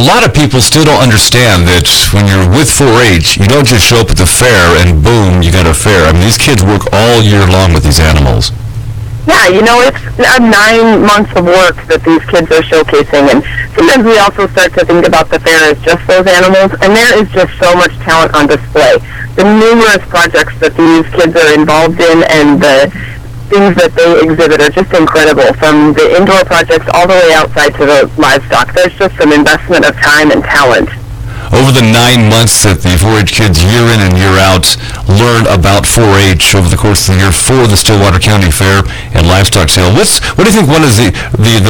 A lot of people still don't understand that when you're with 4-H, you don't just show up at the fair and boom, you got a fair. I mean, these kids work all year long with these animals. Yeah, it's 9 months of work that these kids are showcasing, and sometimes we also start to think about the fair as just those animals, and there is just so much talent on display. The numerous projects that these kids are involved in and the things that they exhibit are just incredible, from the indoor projects all the way outside to the livestock. There's just an investment of time and talent. Over the 9 months that the 4-H kids year in and year out learn about 4-H over the course of the year for the Stillwater County Fair and Livestock Sale, what do you think one is the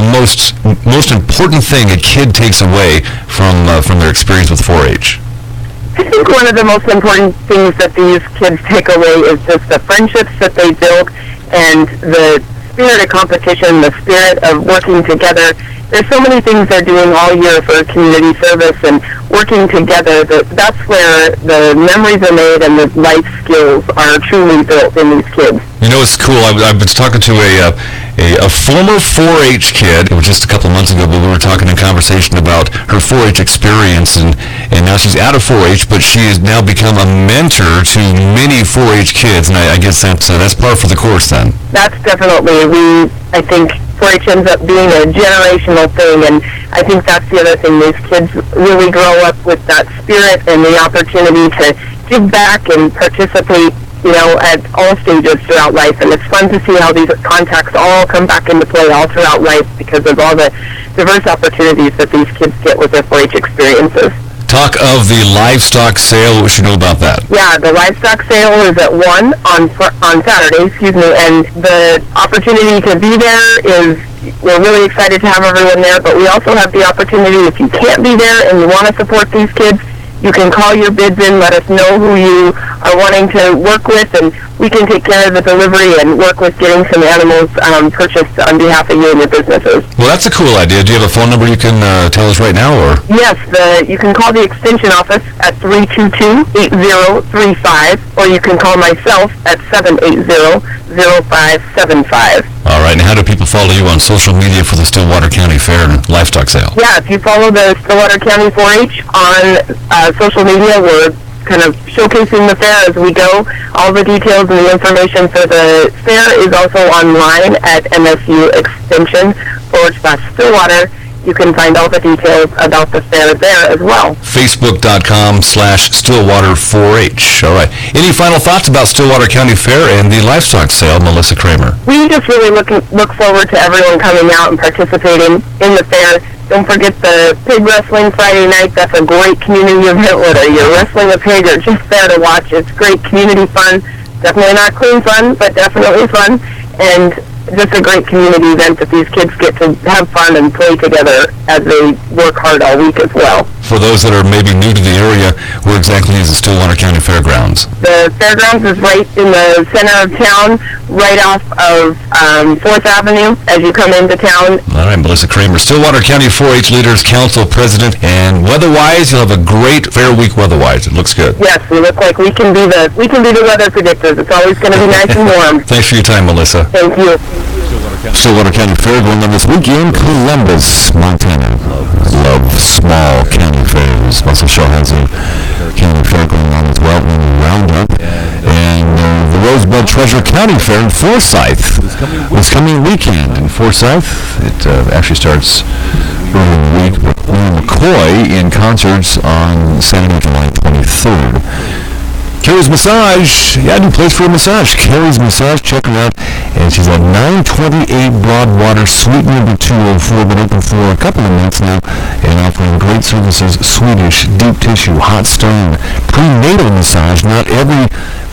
most important thing a kid takes away from their experience with 4-H? I think one of the most important things that these kids take away is just the friendships that they build and the spirit of competition, the spirit of working together. There's so many things they're doing all year for community service and working together. That's where the memories are made and the life skills are truly built in these kids. It's cool. I was talking to a former 4-H kid. It was just a couple of months ago, but we were talking in conversation about her 4-H experience, and now she's out of 4-H, but she has now become a mentor to many 4-H kids, and I guess that's par for the course then. That's definitely, I think 4-H ends up being a generational thing, and I think that's the other thing. These kids really grow up with that spirit and the opportunity to give back and participate, at all stages throughout life, and it's fun to see how these contacts all come back into play all throughout life because of all the diverse opportunities that these kids get with their 4-H experiences. Talk of the livestock sale. What should you know about that? Yeah, the livestock sale is at 1 on Saturday, and the opportunity to be there is, we're really excited to have everyone there, but we also have the opportunity, if you can't be there and you want to support these kids, you can call your bids in, let us know who you are wanting to work with, and we can take care of the delivery and work with getting some animals purchased on behalf of you and your businesses. Well, that's a cool idea. Do you have a phone number you can tell us right now? Or? Yes, you can call the extension office at 322-8035, or you can call myself at 780-0575. All right, and how do people follow you on social media for the Stillwater County Fair and Livestock Sale? Yeah, if you follow the Stillwater County 4-H on social media, we're kind of showcasing the fair as we go. All the details and the information for the fair is also online at MSU Extension/Stillwater. You can find all the details about the fair there as well. Facebook.com/Stillwater4H. All right. Any final thoughts about Stillwater County Fair and the Livestock Sale, Melissa Kramer? We just really look forward to everyone coming out and participating in the fair. Don't forget the pig wrestling Friday night. That's a great community event, whether you're wrestling a pig or just there to watch. It's great community fun. Definitely not clean fun, but definitely fun. And just a great community event that these kids get to have fun and play together as they work hard all week as well. For those that are maybe new to the area, where exactly is the Stillwater County Fairgrounds? The fairgrounds is right in the center of town, right off of 4th Avenue as you come into town. All right, Melissa Kramer, Stillwater County 4-H Leaders Council President, and weather-wise, you'll have a great fair week weather-wise. It looks good. Yes, we look like we can be the weather predictors. It's always going to be nice and warm. Thanks for your time, Melissa. Thank you. Stillwater County Fair going on this weekend, Columbus, Montana. Love small county fairs. Also show has a county fair going on as well in Roundup. And the Rosebud Treasure County Fair in Forsyth this coming weekend in Forsyth. It actually starts early in the week with McCoy in concerts on Saturday, July 23rd. Carrie's Massage. Yeah, new place for a massage. Carrie's Massage. Check her out. And she's at 928 Broadwater, Suite number 204. Been open for a couple of months now and offering great services. Swedish, deep tissue, hot stone, prenatal massage. Not every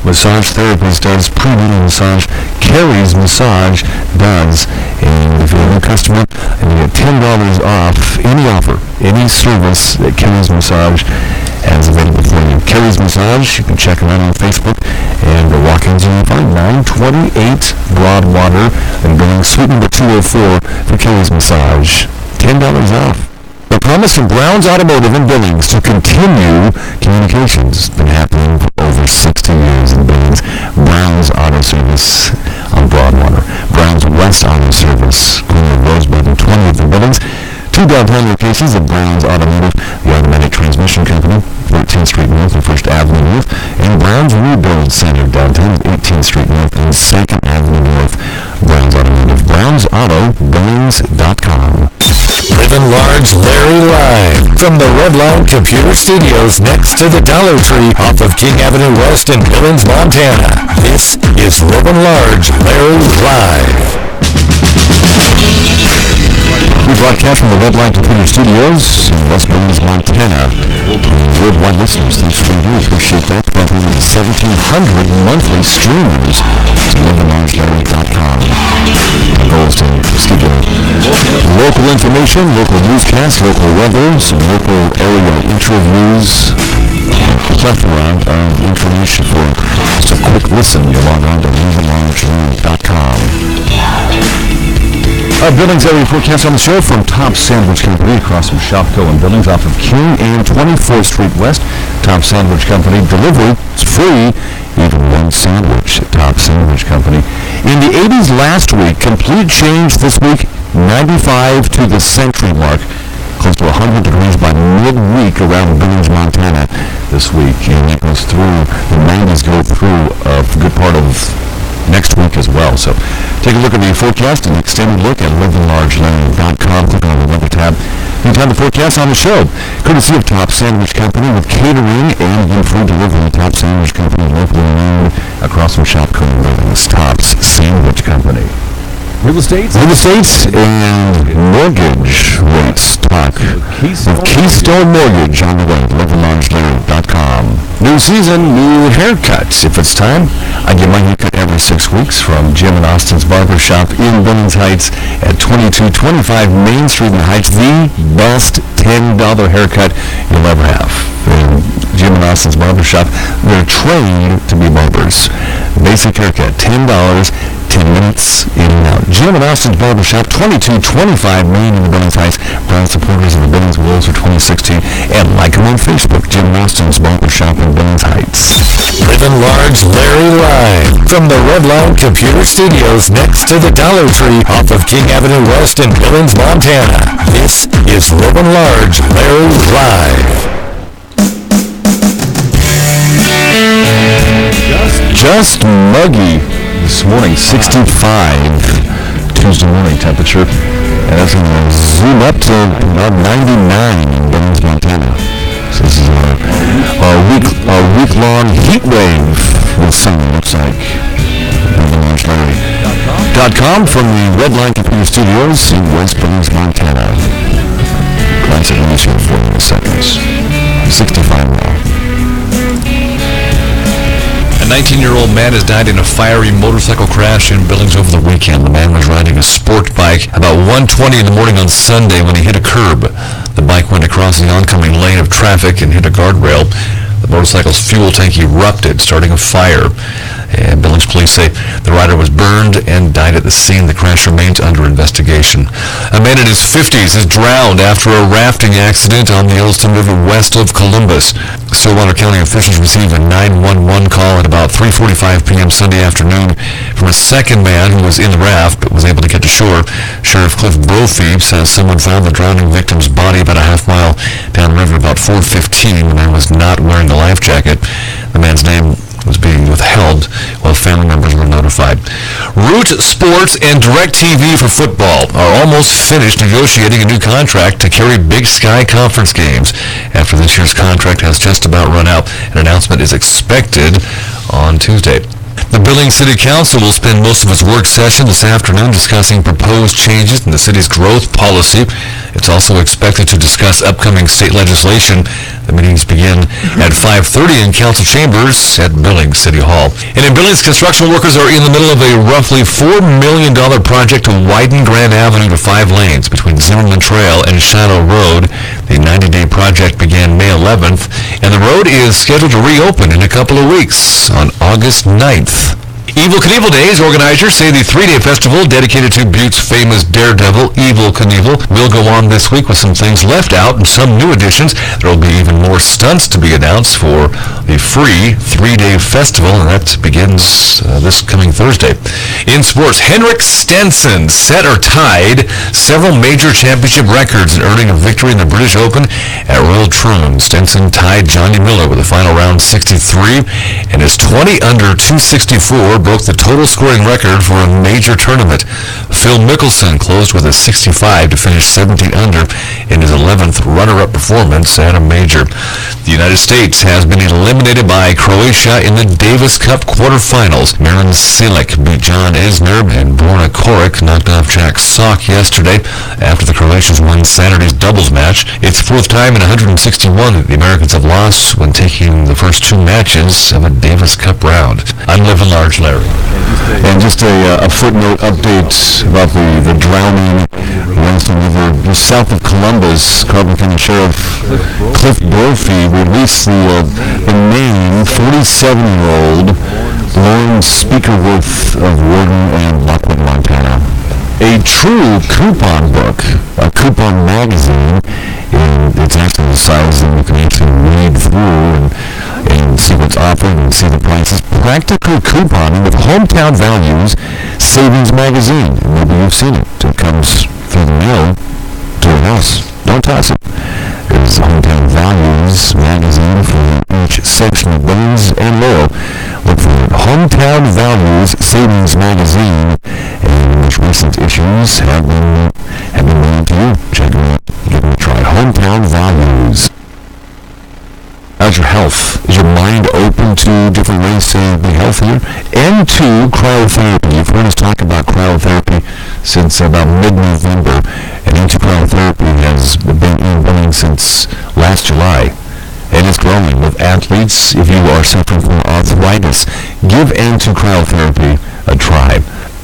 massage therapist does prenatal massage. Carrie's Massage does. And if you're a new customer, and you get $10 off any offer, any service that Carrie's Massage has available for you. Carrie's Massage, you can check them out on Facebook, and the walk-ins you can find 928 Broadwater and going Suite number 204 for Carrie's Massage. $10 off. The promise from Brown's Automotive in Billings to continue communications has been happening for over 60 years in Billings. Brown's Auto Service on Broadwater. Brown's West Auto Service, corner of Rosebud and 20th in Billings. Two downtown locations of Brown's Automotive, the Automatic Transmission Company, 13th Street North and 1st Avenue North, and Brown's Rebuild Center downtown, 18th Street North and 2nd Avenue North. Brown's Automotive, BrownsAutoBillings.com. Livin Large Larry live from the Redline Computer Studios next to the Dollar Tree off of King Avenue West in Billings, Montana. This is Livin Large Larry live. We broadcast from the Redline Computer Studios in West Billings, Montana. Worldwide listeners, thanks for being here. Appreciate that. 1,700 monthly streamers to LivinLargeLarry.com. The goal is to give you local information, local newscasts, local weather, some local area interviews, a plethora of information for just a quick listen. You log on to LivinLargeLarry.com. Our Billings area forecast on the show from Top Sandwich Company across from Shopco and Billings off of King and 24th Street West. Top Sandwich Company delivery is free, even one sandwich at Top Sandwich Company. In the 80s last week, complete change this week, 95 to the century mark. Close to 100 degrees by midweek around Billings, Montana this week. And that goes through, the 90s go through a good part of next week as well. So take a look at the forecast, an extended look at LivinLargeLarry.com. Click on the weather tab. You can find the forecast on the show. Courtesy of Top Sandwich Company with catering and food delivery. Top Sandwich Company, locally known across from Shopco and Billings. Top's Sandwich Company. Real estate and mortgage rates talk with Keystone Mortgage on the way. LivinLargeLarry.com. New season, new haircuts. If it's time, I get my haircut every 6 weeks from Jim and Austin's Barber Shop in Billings Heights at 2225 Main Street in Heights. The best $10 haircut you'll ever have. And Jim and Austin's Barber Shop, they're trained to be barbers. Basic haircut, $10, 10 minutes in and out. Jim and Austin's Barber Shop, 2225 Main in the Billings Heights. Proud supporters of the Billings Wolves for 2016. And like them on Facebook, Jim and Austin's Barber Shop in Billings Heights. Livin Large Larry live from the Redline Computer Studios next to the Dollar Tree off of King Avenue West in Billings, Montana. This is Livin Large Larry live. Just muggy this morning, 65 Tuesday morning temperature, and that's going to zoom up to about 99 in Billings, Montana. So this is our week-long heat wave with sun, looks like. LivinLargeLarry.com from the Redline Computer Studios in West Billings, Montana. Classic news here for 4 seconds. 65 now. A 19-year-old man has died in a fiery motorcycle crash in Billings over the weekend. The man was riding a sport bike about 1:20 in the morning on Sunday when he hit a curb. The bike went across the oncoming lane of traffic and hit a guardrail. The motorcycle's fuel tank erupted, starting a fire. And Billings police say the rider was burned and died at the scene. The crash remains under investigation. A man in his 50s is drowned after a rafting accident on the Yellowstone River west of Columbus. Stillwater County officials received a 911 call at about 3:45 p.m. Sunday afternoon from a second man who was in the raft but was able to get to shore. Sheriff Cliff Brophy says someone found the drowning victim's body about a half mile downriver about 4:15. The man was not wearing a life jacket. The man's name was being withheld while family members were notified. Root Sports and DirecTV for football are almost finished negotiating a new contract to carry Big Sky Conference games. After this year's contract has just about run out, an announcement is expected on Tuesday. The Billings City Council will spend most of its work session this afternoon discussing proposed changes in the city's growth policy. It's also expected to discuss upcoming state legislation. The meetings begin at 5:30 in council chambers at Billings City Hall. And in Billings, construction workers are in the middle of a roughly $4 million project to widen Grand Avenue to 5 lanes between Zimmerman Trail and Shadow Road. The 90-day project began May 11th, and the road is scheduled to reopen in a couple of weeks on August 9th. Evil Knievel Days organizers say the three-day festival dedicated to Butte's famous daredevil, Evil Knievel, will go on this week with some things left out and some new additions. There will be even more stunts to be announced for the free three-day festival, and that begins this coming Thursday. In sports, Henrik Stenson set or tied several major championship records in earning a victory in the British Open at Royal Troon. Stenson tied Johnny Miller with a final round 63, and his 20 under 264 broke the total scoring record for a major tournament. Phil Mickelson closed with a 65 to finish 17 under in his 11th runner-up performance at a major. The United States has been eliminated by Croatia in the Davis Cup quarterfinals. Marin Cilic beat John Isner, and Borna Koric knocked off Jack Sock yesterday after the Croatians won Saturday's doubles match. It's the fourth time in 161 that the Americans have lost when taking the first two matches of a Davis Cup round. I'm Livin Large, Larry. And just a footnote update about the drowning Lansing River just south of Columbus. Carbon County Sheriff Cliff Brophy released the name 47-year-old Lauren Speakerworth of Warden and Lockwood, Montana. A true coupon book, a coupon magazine, and it's actually the size that you can actually read through and see what's offered and see the prices. Practical couponing with Hometown Values Savings Magazine. And maybe you've seen it. It comes through the mail to your house. Don't toss it. There's Hometown Values Magazine for each section of Billings and Laurel. Look for it. Hometown Values Savings Magazine, and most recent issues have been mailed to you. Check them out. Give them a try. Hometown Values. How's your health? Is your mind open to different ways to be healthier? N2 cryotherapy. You've heard us talk about cryotherapy since about mid-November, and N2 cryotherapy has been in Billings since last July. And it's growing with athletes. If you are suffering from arthritis, give N2 cryotherapy a try.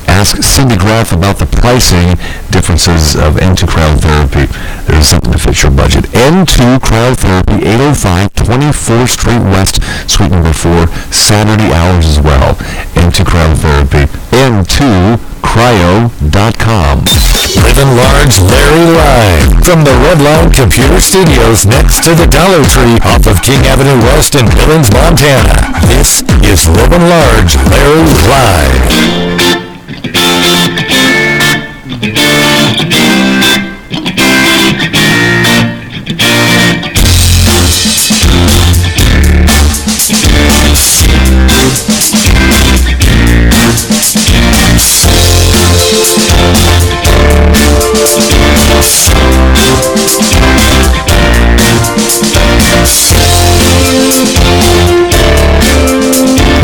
Ask Cindy Graff about the pricing differences of N2 cryotherapy. There's something to fit your budget. N2 cryotherapy, 805 24th Street West, Suite number 4, Saturday hours as well. N2 cryotherapy, n2cryo.com. Livin Large, Larry live from the Redline Computer Studios next to the Dollar Tree off of King Avenue West in Billings, Montana. This is Livin Large, Larry live.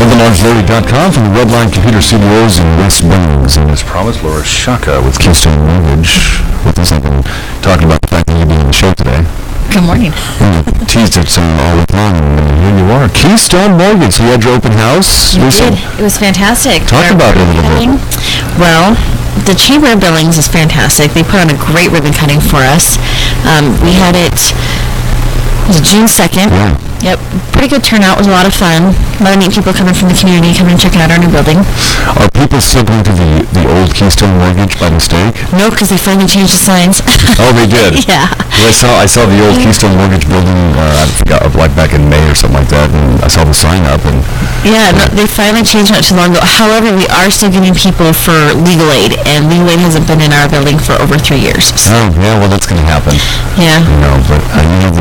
LivinLargeLarry.com from the Redline Computer Studios in West Billings. And as promised, Laura Shaka with Keystone Mortgage with us. I've been talking about the fact that you'll be on the show today. Good morning. We teased it all the time, and here you are. Keystone Mortgage. So you had your open house recently? It was fantastic. Talk about it a little bit. Well, the Chamber of Billings is fantastic. They put on a great ribbon cutting for us. We had it June 2nd. Yeah. Yep, pretty good turnout. It was a lot of fun. A lot of neat people coming from the community, coming and checking out our new building. Are people still going to the old Keystone Mortgage by mistake? No, because they finally changed the signs. Oh, they did? Yeah. Well, I saw the old Keystone Mortgage building, I forgot, like back in May or something like that, and I saw the sign up. And Yeah, no, they finally changed not too long ago. However, we are still getting people for legal aid, and legal aid hasn't been in our building for over 3 years. So. Oh, yeah, well, that's going to happen. Yeah. You know, but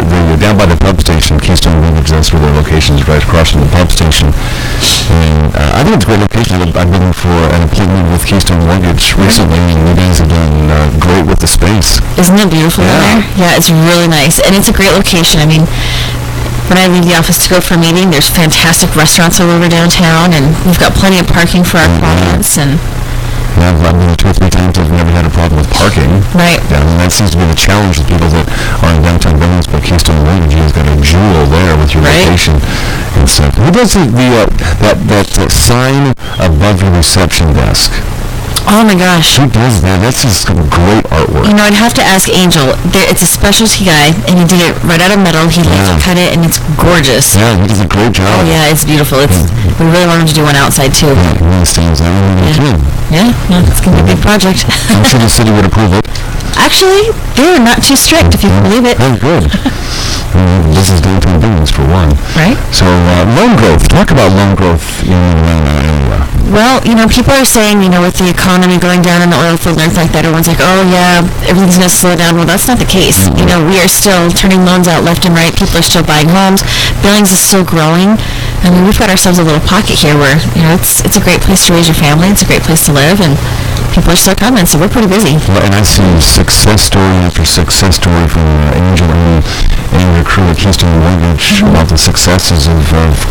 they're down by the pub station. Keystone Mortgage, that's where their location is, right across from the pub station. And I think it's a great location. I've been for an appointment with Keystone Mortgage recently, and you guys have done great with the space. Isn't it beautiful in there? Yeah, it's really nice. And it's a great location. I mean, when I leave the office to go for a meeting, there's fantastic restaurants all over downtown, and we've got plenty of parking for our clients. And Yeah, I've been 2 or 3 times. I've never had a problem with parking. Right. Yeah, and that seems to be the challenge with people that are in downtown Billings, but Keystone Mortgage, you've got a jewel there with your location and stuff. Who does that sign above your reception desk? Oh my gosh. Who does that? That's just great artwork. You know, I'd have to ask Angel. It's a specialty guy, and he did it right out of metal. He laser cut it, and it's gorgeous. Yeah, he does a great job. Oh yeah, it's beautiful. We really want him to do one outside too. Yeah, he really stands out. Yeah, it's gonna be a big project. I'm sure the city would approve it. Actually, they're not too strict, if you can believe it. Oh, good. This is downtown business for one. Right. So, loan growth. Talk about loan growth in the area. Well, people are saying, with the economy going down in the oil field and everything like that, everyone's like, oh yeah, everything's going to slow down. Well, that's not the case. We are still turning loans out left and right. People are still buying homes. Billings is still growing. I mean, we've got ourselves a little pocket here where, it's a great place to raise your family. It's a great place to live, and people are still coming, so we're pretty busy. Well, and I see success story after success story from Angel and your crew at Keystone Mortgage about the successes of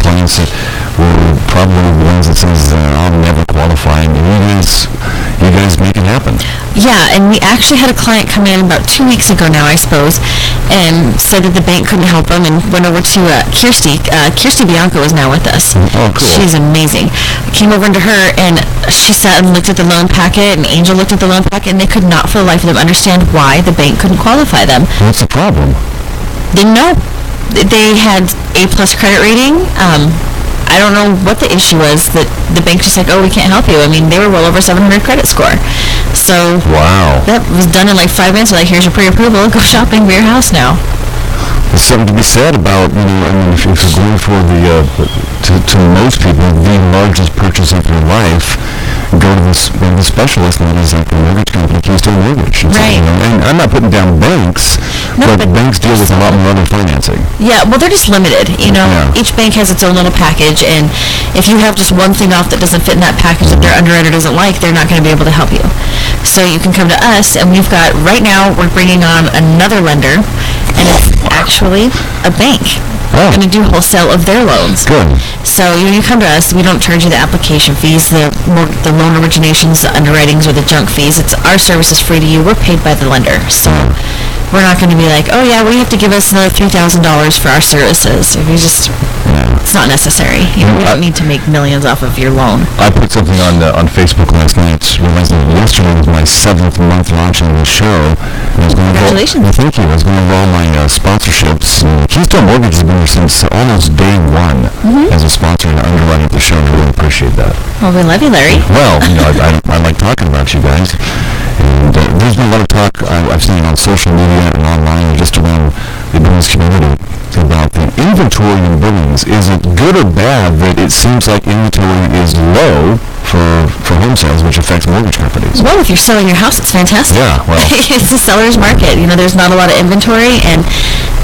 clients that were probably the ones that says, I'll never qualify, and you guys make it happen. Yeah, and we actually had a client come in about 2 weeks ago now, I suppose, and said that the bank couldn't help him, and went over to Kirsty. Kirsty Bianco is now with us. Oh, cool. She's amazing. I came over to her, and she sat and looked at the loan packet, and Angel looked at the loan packet, and they could not for the life of them understand why the bank couldn't qualify them. What's the problem? Didn't know. They had A-plus credit rating. I don't know what the issue was, that the bank's just like, oh, we can't help you. I mean, they were well over 700 credit score. So wow, that was done in like 5 minutes. Like, here's your pre-approval. Go shopping for your house now. There's something to be said about, if you're going for to most people, the largest purchase of your life, go to the specialist, and that is like the mortgage company, Keystone Mortgage. Right. And I'm not putting down banks, but banks deal with a lot more other financing. Yeah, well, they're just limited. Each bank has its own little package, and if you have just one thing off that doesn't fit in that package that their underwriter doesn't like, they're not going to be able to help you. So you can come to us, and we've got, right now, we're bringing on another lender, and it's actually a bank. We're going to do wholesale of their loans. Good. So you come to us, we don't charge you the application fees, the loan originations, the underwritings, or the junk fees. Our service is free to you. We're paid by the lender. So we're not going to be like, oh yeah, well, you have to give us another $3,000 for our services. It's not necessary. We don't need to make millions off of your loan. I put something on Facebook last night, realizing yesterday was my 7th month launching the show. Congratulations. Thank you. I was going to roll my sponsorships. Keystone Mortgage has been here since almost day one as a sponsor and underwriting the show. I really appreciate that. Well, we love you, Larry. Well, I like talking about you guys. And there's been a lot of talk I've seen on social media and online, just around the Billings community, about the inventory in Billings. Is it good or bad that it seems like inventory is low for home sales, which affects mortgage companies? Well, if you're selling your house, it's fantastic. Yeah, well. It's a seller's market. There's not a lot of inventory, and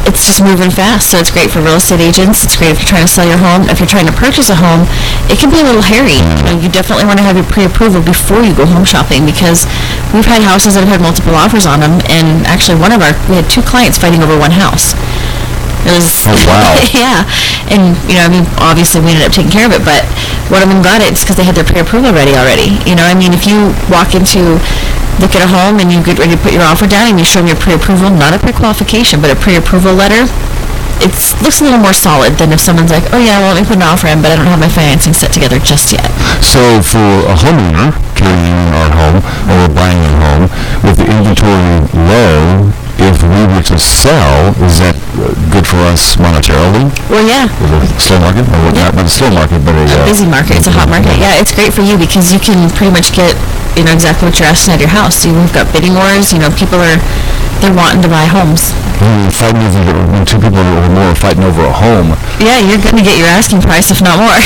it's just moving fast, so it's great for real estate agents. It's great if you're trying to sell your home. If you're trying to purchase a home, it can be a little hairy. You definitely want to have your pre-approval before you go home shopping, because we've had houses that have had multiple offers on them, and actually we had 2 clients fighting over one house. It was, oh, wow. Yeah. And, obviously we ended up taking care of it, but one of them got it just because they had their pre-approval ready already. If you walk into, look at a home and you get ready to put your offer down and you show them your pre-approval, not a pre-qualification, but a pre-approval letter, it looks a little more solid than if someone's like, oh yeah, well, let me put an offer in, but I don't have my financing set together just yet. So for a homeowner carrying our home or buying a home with the inventory low, if we were to sell, is that good for us monetarily? Well, yeah. With a slow market? Or not a slow market, but a busy market. It's a hot market. Yeah, it's great for you because you can pretty much get, exactly what you're asking at your house. We've got bidding wars. People they're wanting to buy homes. When 2 people or more are fighting over a home. Yeah, you're going to get your asking price, if not more.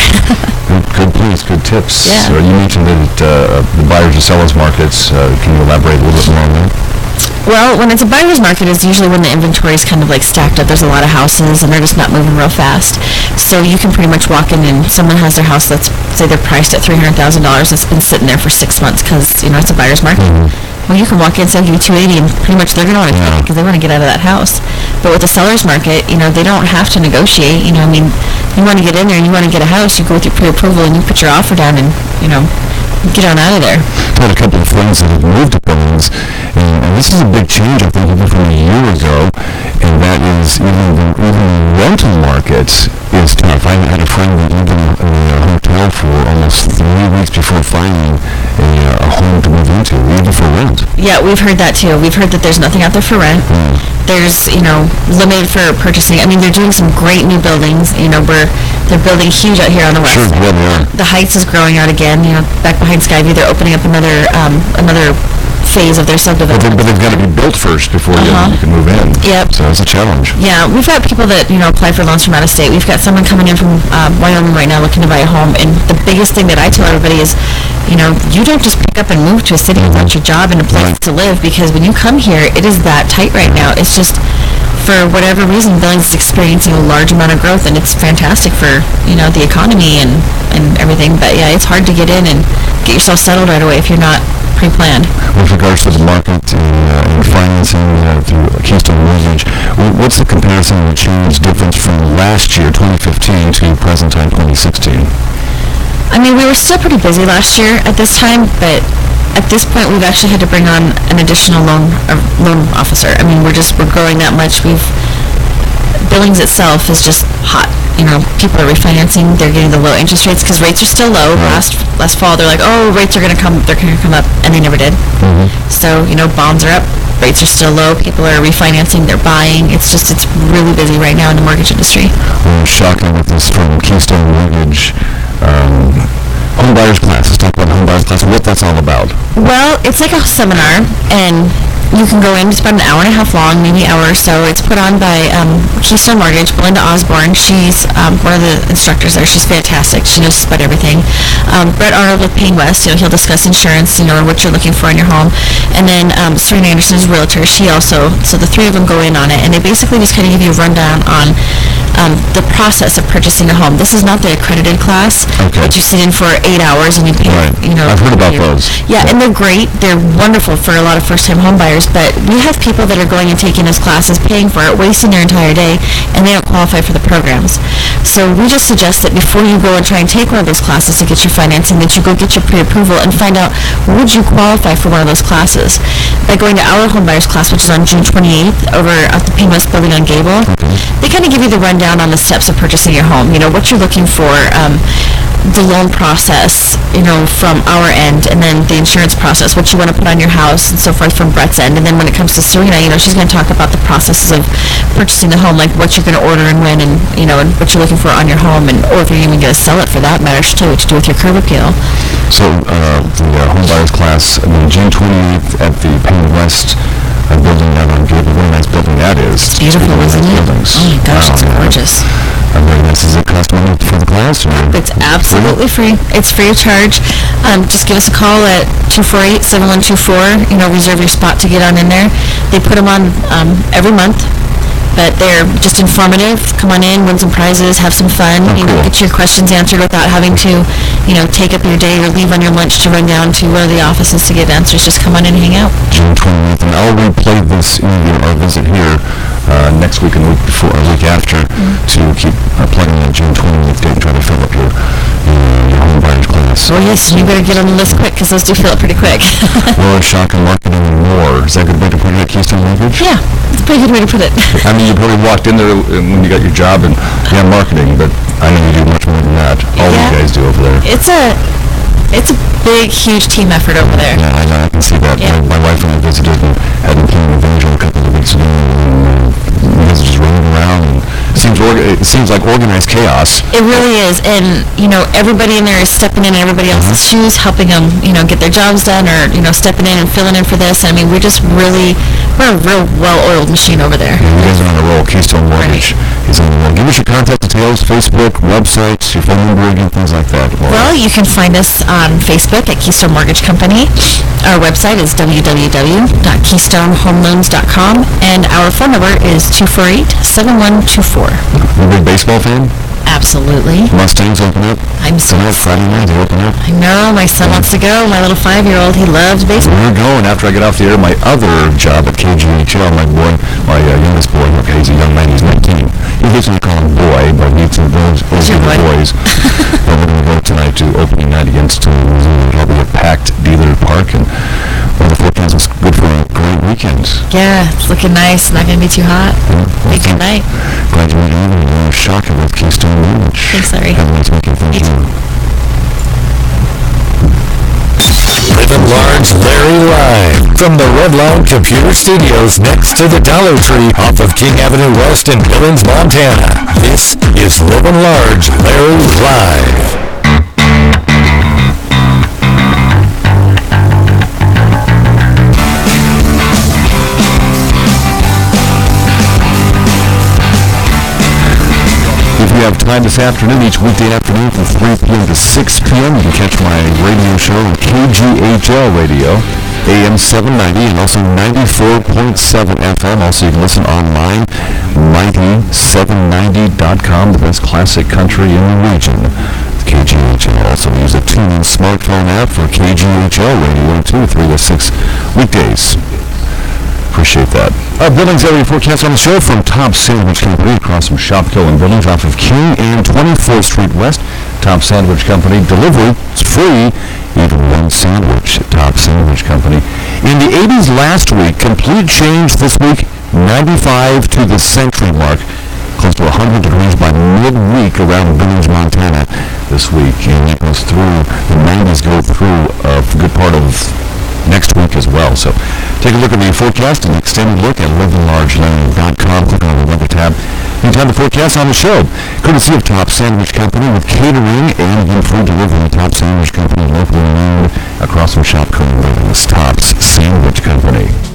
Good points, good tips. Yeah. You mentioned that the buyers and sellers markets. Can you elaborate a little bit more on that? Well, when it's a buyer's market, it's usually when the inventory is kind of like stacked up. There's a lot of houses, and they're just not moving real fast. So you can pretty much walk in, and someone has their house, let's say they're priced at $300,000. It's been sitting there for 6 months because, it's a buyer's market. Well, you can walk in and say, I'll give you $280, and pretty much they're going to want to take it because they want to get out of that house. But with the seller's market, they don't have to negotiate. You want to get in there and you want to get a house, you go with your pre-approval and you put your offer down and, get on out of there. I had a couple of friends that have moved to Billings, and this is a big change, I think, even from a year ago, and that is even the rental market is tough. I had a friend that lived in a hotel for almost 3 weeks before finding a home to move Yeah, we've heard that too. We've heard that there's nothing out there for rent. There's, limited for purchasing. I mean, they're doing some great new buildings, where they're building huge out here on the west side. Yeah, they are. The Heights is growing out again, back behind Skyview. They're opening up another phase of their subdivision. But they've got to be built first before you can move in. Yep. So it's a challenge. Yeah, we've got people that, apply for loans from out of state. We've got someone coming in from Wyoming right now looking to buy a home. And the biggest thing that I tell everybody is, you don't just pick up and move to a city without your job and a place to live, because when you come here, it is that tight right now. It's just, for whatever reason, Billings is experiencing a large amount of growth, and it's fantastic for, the economy and everything. But yeah, it's hard to get in and get yourself settled right away if you're not pre-planned. With regards to the market and financing through Keystone Mortgage, what's the comparison or change difference from last year, 2015, to present time, 2016? I mean, we were still pretty busy last year at this time, but at this point, we've actually had to bring on an additional loan officer. I mean, we're growing that much. Billings itself is just hot. People are refinancing. They're getting the low interest rates because rates are still low. Last fall, they're like, oh, rates are going to come. They're going to come up, and they never did. So, bonds are up. Rates are still low. People are refinancing. They're buying. It's really busy right now in the mortgage industry. We're shocking with this from Keystone Mortgage. Home buyers class. Let's talk about home buyers class. What that's all about. Well, it's like a seminar, and you can go in. It's about an hour and a half long, maybe an hour or so. It's put on by Keystone Mortgage, Belinda Osborne. She's one of the instructors there. She's fantastic. She knows just about everything. Brett Arnold with Payne West, he'll discuss insurance, and what you're looking for in your home. And then Serena Anderson is a realtor. She also, so the three of them go in on it, and they basically just kind of give you a rundown on the process of purchasing a home. This is not the accredited class, but you sit in for 8 hours and you pay, I've heard about those. Yeah, and they're great. They're wonderful for a lot of first-time home buyers, but we have people that are going and taking those classes, paying for it, wasting their entire day, and they don't qualify for the programs. So we just suggest that before you go and try and take one of those classes to get your financing, that you go get your pre-approval and find out, would you qualify for one of those classes? By going to our home buyers class, which is on June 28th over at the Payne West building on Gable, they kind of give you the rundown on the steps of purchasing your home, what you're looking for, the loan process, from our end, and then the insurance process, what you want to put on your house, and so forth from Brett's end. And then when it comes to Serena, she's going to talk about the processes of purchasing the home, like what you're going to order and when, and, and what you're looking for on your home, and or if you're even going to sell it for that matter, she'll tell you what to do with your curb appeal. So the home buyers class, June 28th at the Payne West building down on Gable. What a nice building that is. It's beautiful, isn't it? Buildings. Oh my gosh, it's gorgeous. Very nice. Is it cost money for the class? Or? It's absolutely free. It's free of charge. Just give us a call at 248-7124. Reserve your spot to get on in there. They put them on every month. But they're just informative. Come on in, win some prizes, have some fun, get your questions answered without having to, take up your day or leave on your lunch to run down to one of the offices to get answers. Just come on in and hang out. June 28th, and I'll replay this interview or visit here next week and the week before, or week after, to keep plugging in June 28th date and try to fill up your home buyers class. Oh yes, you better get on the list quick because those do fill up pretty quick. More shock and marketing and more. Is that a good way to put it at Keystone Mortgage? Yeah, it's a pretty good way to put it. I mean, you probably walked in there when you got your job and marketing, but I know you do much more than that. All you guys do over there. It's a big, huge team effort over there. Yeah, I know. I can see that. Yeah. My wife and I visited and had an employee evangel a couple of weeks ago, and you guys are just running around. And it seems like organized chaos. It really is, and everybody in there is stepping in everybody else's shoes, helping them, get their jobs done, or stepping in and filling in for this. I mean, we're a real well-oiled machine over there. Yeah, you guys are on a roll. Keystone Mortgage is on the roll. Give us your contact details: Facebook, websites, your phone number, again, things like that. Well, you can find us on Facebook at Keystone Mortgage Company. Our website is www.keystonehomeloans.com, and our phone number is 248-7124. You a big baseball fan? Absolutely. Mustangs open up. I'm so Tonight, Friday night, they open up. I know, my son wants to go. My little 5-year-old, he loves baseball. We're going after I get off the air. My other job at KGHL, my youngest boy, okay, he's a young man, he's 19. He hates when I call him boy, but he's those your boy. boys. But we're going to go tonight to opening night against it'll be a packed dealer park, and one of the forecasts is good for a great weekend. Yeah, it's looking nice. Not going to be too hot. Big good night. Glad you made it in. You're shocking with Keystone Mortgage. Thanks, Larry. Have a nice weekend. Thank you. Livin Large Larry Live from the Redline Computer Studios next to the Dollar Tree off of King Avenue West in Billings, Montana. This is Livin Large, Larry Live. If you have time this afternoon, each weekday afternoon from 3 p.m. to 6 p.m., you can catch my radio show on KGHL Radio, AM 790, and also 94.7 FM. Also, you can listen online, mighty790.com, the best classic country in the region. KGHL. Also use a TuneIn smartphone app for KGHL Radio 2, 3 to 6 weekdays. Appreciate that. Our Billings area forecast on the show from Top Sandwich Company across from Shopko and Billings off of King and 24th Street West. Top Sandwich Company delivery is free, even one sandwich at Top Sandwich Company. In the 80s last week, complete change this week, 95 to the century mark. Close to 100 degrees by midweek around Billings, Montana this week. And that goes through, the 90s go through a good part of next week as well. So take a look at the forecast, an extended look at livinlargeland.com. Click on the weather tab. You can have the forecast on the show. Courtesy of Top Sandwich Company with catering and free delivery. Top Sandwich Company, locally known across from Shopko and Billings. Top's Sandwich Company.